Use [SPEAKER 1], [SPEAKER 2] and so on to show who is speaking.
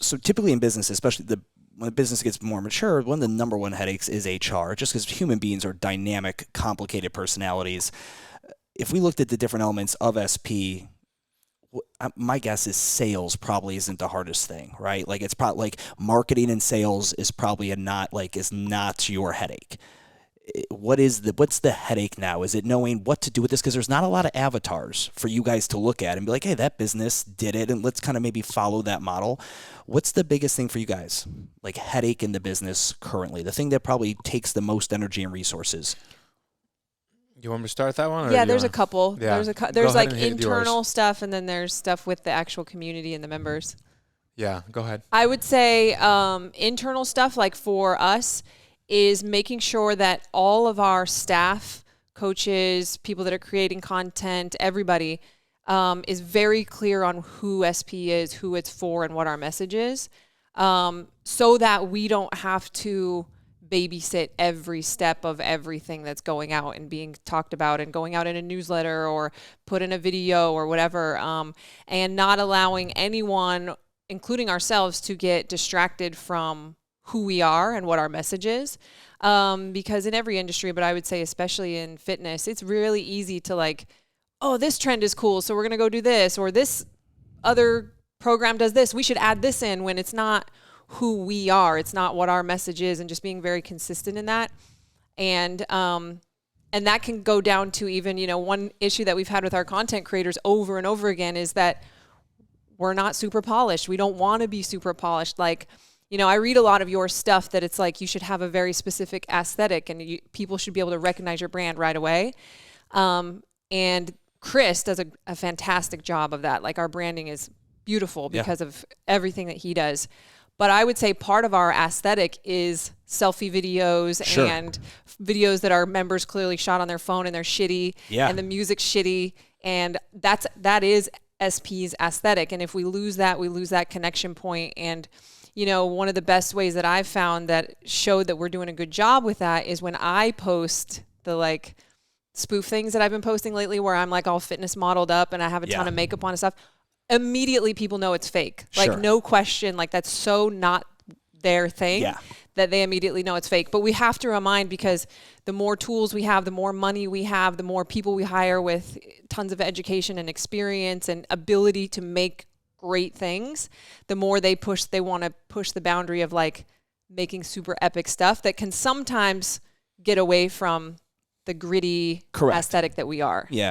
[SPEAKER 1] So typically in business, especially when the business gets more mature, one of the number one headaches is HR, just because human beings are dynamic, complicated personalities. If we looked at the different elements of SP, my guess is sales probably isn't the hardest thing, right? Like it's probably like marketing and sales is probably is not your headache. What's the headache now? Is it knowing what to do with this? Because there's not a lot of avatars for you guys to look at and be like, hey, that business did it, and let's kind of maybe follow that model. What's the biggest thing for you guys? Like headache in the business currently, the thing that probably takes the most energy and resources.
[SPEAKER 2] You want me to start that one?
[SPEAKER 3] Yeah, there's a couple.
[SPEAKER 2] Yeah.
[SPEAKER 3] There's like internal stuff, and then there's stuff with the actual community and the members.
[SPEAKER 2] Yeah, go ahead.
[SPEAKER 3] I would say internal stuff, like for us, is making sure that all of our staff, coaches, people that are creating content, everybody is very clear on who SP is, who it's for, and what our message is, so that we don't have to babysit every step of everything that's going out and being talked about and going out in a newsletter or put in a video or whatever, and not allowing anyone, including ourselves, to get distracted from who we are and what our message is. Because in every industry, but I would say especially in fitness, it's really easy to like, oh, this trend is cool, so we're going to go do this, or this other program does this, we should add this in, when it's not who we are. It's not what our message is, and just being very consistent in that. And that can go down to even, one issue that we've had with our content creators over and over again is that we're not super polished. We don't want to be super polished. Like, I read a lot of your stuff that it's like you should have a very specific aesthetic and people should be able to recognize your brand right away. And Chris does a fantastic job of that. Like our branding is beautiful because of everything that he does. But I would say part of our aesthetic is selfie videos and videos that our members clearly shot on their phone and they're shitty and the music's shitty. And that is SP's aesthetic. And if we lose that, we lose that connection point. And, one of the best ways that I've found that showed that we're doing a good job with that is when I post the like spoof things that I've been posting lately where I'm like all fitness modeled up and I have a ton of makeup on and stuff. Immediately people know it's fake. Like no question, like that's so not their thing that they immediately know it's fake. But we have to remind, because the more tools we have, the more money we have, the more people we hire with tons of education and experience and ability to make great things, the more they want to push the boundary of like making super epic stuff that can sometimes get away from the gritty aesthetic that we are.
[SPEAKER 1] Yeah.